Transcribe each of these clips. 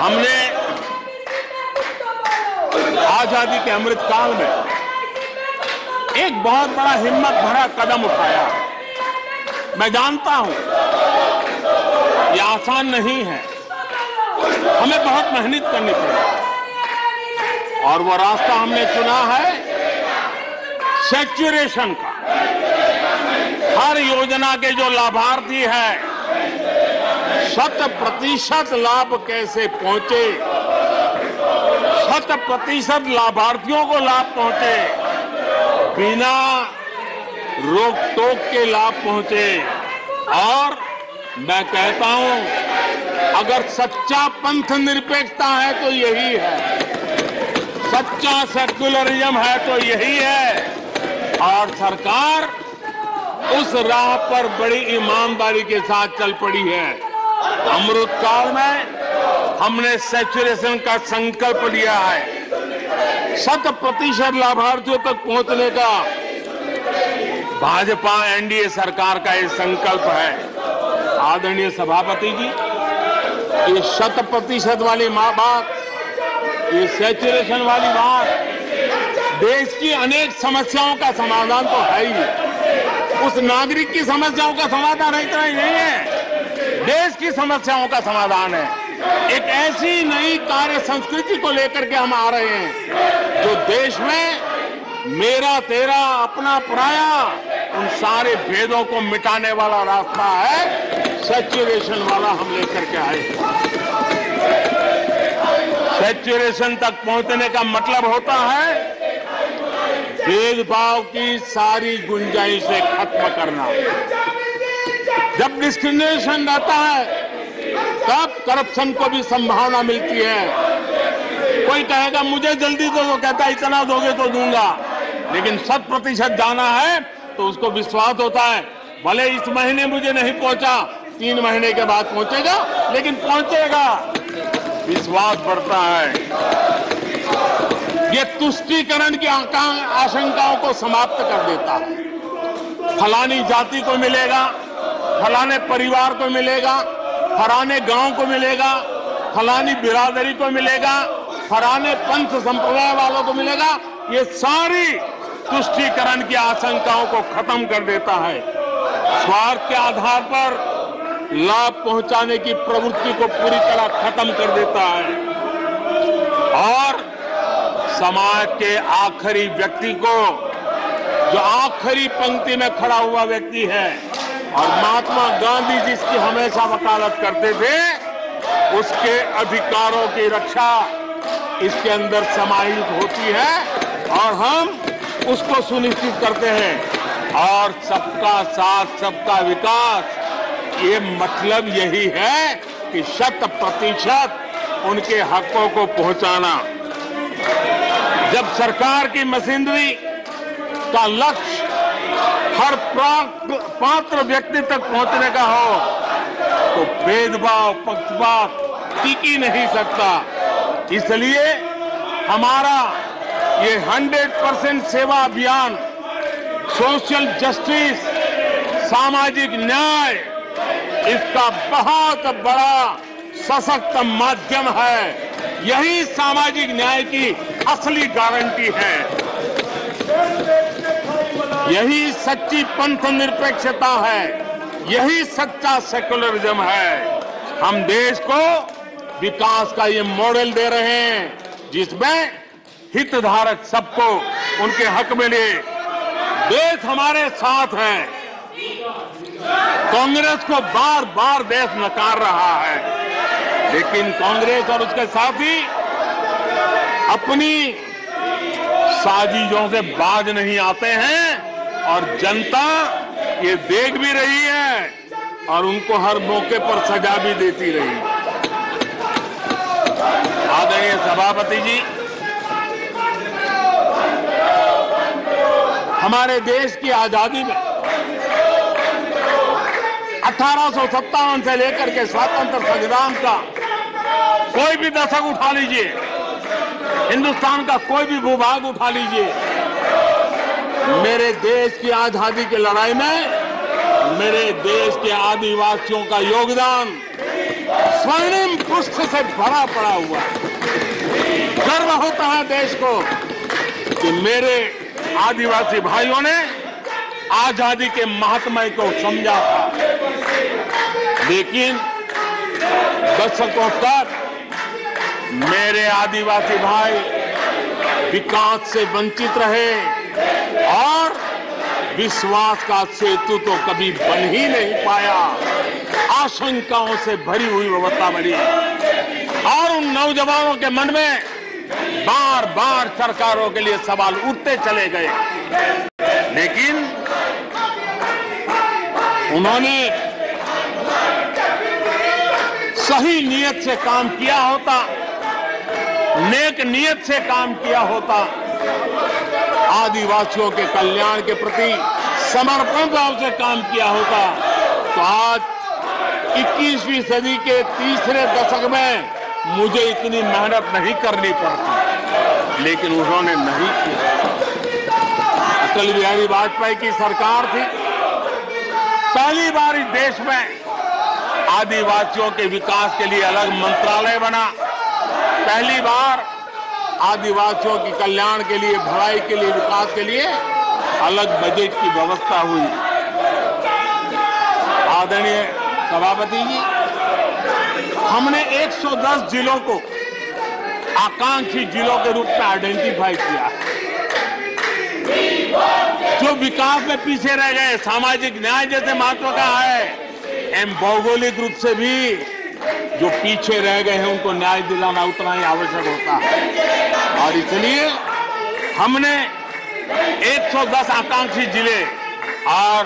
हमने आजादी के अमृत काल में एक बहुत बड़ा हिम्मत भरा कदम उठाया। मैं जानता हूं यह आसान नहीं है, हमें बहुत मेहनत करनी पड़ेगी और वो रास्ता हमने चुना है सैचुरेशन का। हर योजना के जो लाभार्थी हैं 100% लाभ कैसे पहुंचे, 100% लाभार्थियों को लाभ पहुंचे, बिना रोक टोक के लाभ पहुंचे। और मैं कहता हूं अगर सच्चा पंथ निरपेक्षता है तो यही है, सच्चा सेक्युलरिज्म है तो यही है। और सरकार उस राह पर बड़ी ईमानदारी के साथ चल पड़ी है। अमृत काल में हमने सैचुरेशन का संकल्प लिया है। 100% लाभार्थियों तक पहुंचने का भाजपा एनडीए सरकार का ये संकल्प है। आदरणीय सभापति जी, ये 100% वाली बात, ये सैचुरेशन वाली बात देश की अनेक समस्याओं का समाधान तो है ही। उस नागरिक की समस्याओं का समाधान इतना ही नहीं है, देश की समस्याओं का समाधान है। एक ऐसी नई कार्य संस्कृति को लेकर के हम आ रहे हैं जो देश में मेरा तेरा अपना पराया उन सारे भेदों को मिटाने वाला रास्ता है, सैचुरेशन वाला हम लेकर के आए। सैचुरेशन तक पहुंचने का मतलब होता है भेदभाव की सारी गुंजाइशें खत्म करना। जब डिस्क्रिमिनेशन रहता है तब करप्शन को भी संभावना मिलती है। कोई कहेगा मुझे जल्दी दो, तो कहता है इतना दोगे तो दूंगा, लेकिन 100% जाना है तो उसको विश्वास होता है भले इस महीने मुझे नहीं पहुंचा, 3 महीने के बाद पहुंचेगा, लेकिन पहुंचेगा, विश्वास बढ़ता है। ये तुष्टीकरण की आशंकाओं को समाप्त कर देता है। फलानी जाति को मिलेगा, फलाने परिवार को मिलेगा, फलाने गांव को मिलेगा, फलानी बिरादरी को मिलेगा, फलाने पंथ संप्रदाय वालों को मिलेगा, ये सारी तुष्टीकरण की आशंकाओं को खत्म कर देता है। स्वार्थ के आधार पर लाभ पहुंचाने की प्रवृत्ति को पूरी तरह खत्म कर देता है और समाज के आखिरी व्यक्ति को, जो आखिरी पंक्ति में खड़ा हुआ व्यक्ति है और महात्मा गांधी जिसकी हमेशा वकालत करते थे, उसके अधिकारों की रक्षा इसके अंदर समाहित होती है और हम उसको सुनिश्चित करते हैं। और सबका साथ सबका विकास, ये मतलब यही है कि 100% उनके हकों को पहुंचाना। जब सरकार की मशीनरी का लक्ष्य हर पात्र व्यक्ति तक पहुंचने का हो तो भेदभाव पक्षपात टिक ही नहीं सकता। इसलिए हमारा ये 100% सेवा अभियान सोशल जस्टिस, सामाजिक न्याय, इसका बहुत बड़ा सशक्त माध्यम है। यही सामाजिक न्याय की असली गारंटी है। यही सच्ची पंथ निरपेक्षता है, यही सच्चा सेक्युलरिज्म है। हम देश को विकास का ये मॉडल दे रहे हैं जिसमें हितधारक सबको उनके हक मिले। देश हमारे साथ है। कांग्रेस को बार बार देश नकार रहा है, लेकिन कांग्रेस और उसके साथी अपनी साजिशों से बाज नहीं आते हैं और जनता ये देख भी रही है और उनको हर मौके पर सजा भी देती रही। आदरणीय सभापति जी, हमारे देश की आजादी में 1857 से लेकर के स्वतंत्र संग्राम का कोई भी दशक उठा लीजिए, हिंदुस्तान का कोई भी भूभाग उठा लीजिए, मेरे देश की आजादी की लड़ाई में मेरे देश के आदिवासियों का योगदान स्वर्णिम पृष्ठ से भरा पड़ा हुआ है। गर्व होता है देश को कि मेरे आदिवासी भाइयों ने आजादी के महात्म्य को समझा था, लेकिन दशकों तक मेरे आदिवासी भाई विकास से वंचित रहे और विश्वास का सेतु तो कभी बन ही नहीं पाया। आशंकाओं से भरी हुई व्यवस्था बनी और उन नौजवानों के मन में बार बार सरकारों के लिए सवाल उठते चले गए, लेकिन उन्होंने सही नियत से काम किया होता, नेक नियत से काम किया होता, आदिवासियों के कल्याण के प्रति समर्पण भाव से काम किया होता, तो आज 21वीं सदी के तीसरे दशक में मुझे इतनी मेहनत नहीं करनी पड़ती, लेकिन उन्होंने नहीं किया। अटल बिहारी वाजपेयी की सरकार थी, पहली बार इस देश में आदिवासियों के विकास के लिए अलग मंत्रालय बना, पहली बार आदिवासियों के कल्याण के लिए, भलाई के लिए, विकास के लिए अलग बजट की व्यवस्था हुई। आदरणीय सभापति जी, हमने 110 जिलों को आकांक्षी जिलों के रूप में आइडेंटिफाई किया, जो विकास में पीछे रह गए, सामाजिक न्याय जैसे महत्व का है, एवं भौगोलिक रूप से भी जो पीछे रह गए हैं उनको न्याय दिलाना उतना ही आवश्यक होता है। और इसलिए हमने 110 आकांक्षी जिले और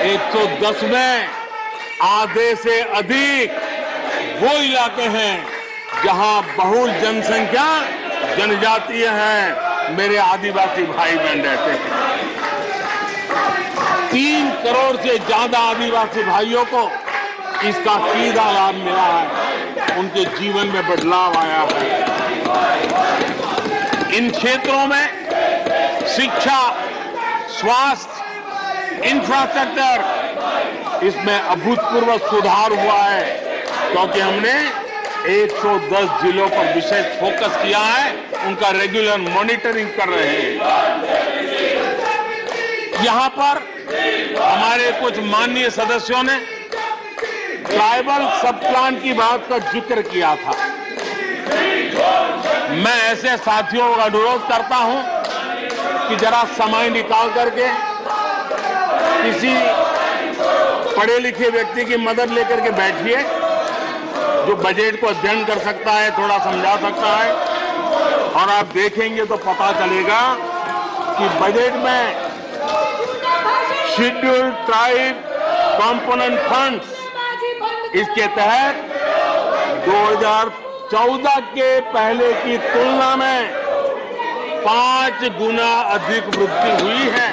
110 में आधे से अधिक वो इलाके हैं जहां बहुल जनसंख्या जनजातीय है, मेरे आदिवासी भाई बहन रहते हैं। 3 करोड़ से ज्यादा आदिवासी भाइयों को इसका सीधा लाभ मिला है, उनके जीवन में बदलाव आया है। इन क्षेत्रों में शिक्षा, स्वास्थ्य, इंफ्रास्ट्रक्चर, इसमें अभूतपूर्व सुधार हुआ है, क्योंकि हमने 110 जिलों पर विशेष फोकस किया है, उनका रेगुलर मॉनिटरिंग कर रहे हैं। यहां पर हमारे कुछ माननीय सदस्यों ने ट्राइबल सब प्लान की बात का जिक्र किया था। मैं ऐसे साथियों का अनुरोध करता हूं कि जरा समय निकाल करके किसी पढ़े लिखे व्यक्ति की मदद लेकर के बैठिए, जो बजट को अध्ययन कर सकता है, थोड़ा समझा सकता है, और आप देखेंगे तो पता चलेगा कि बजट में शेड्यूल्ड ट्राइब कंपोनेंट फंड्स, इसके तहत 2014 के पहले की तुलना में 5 गुना अधिक वृद्धि हुई है।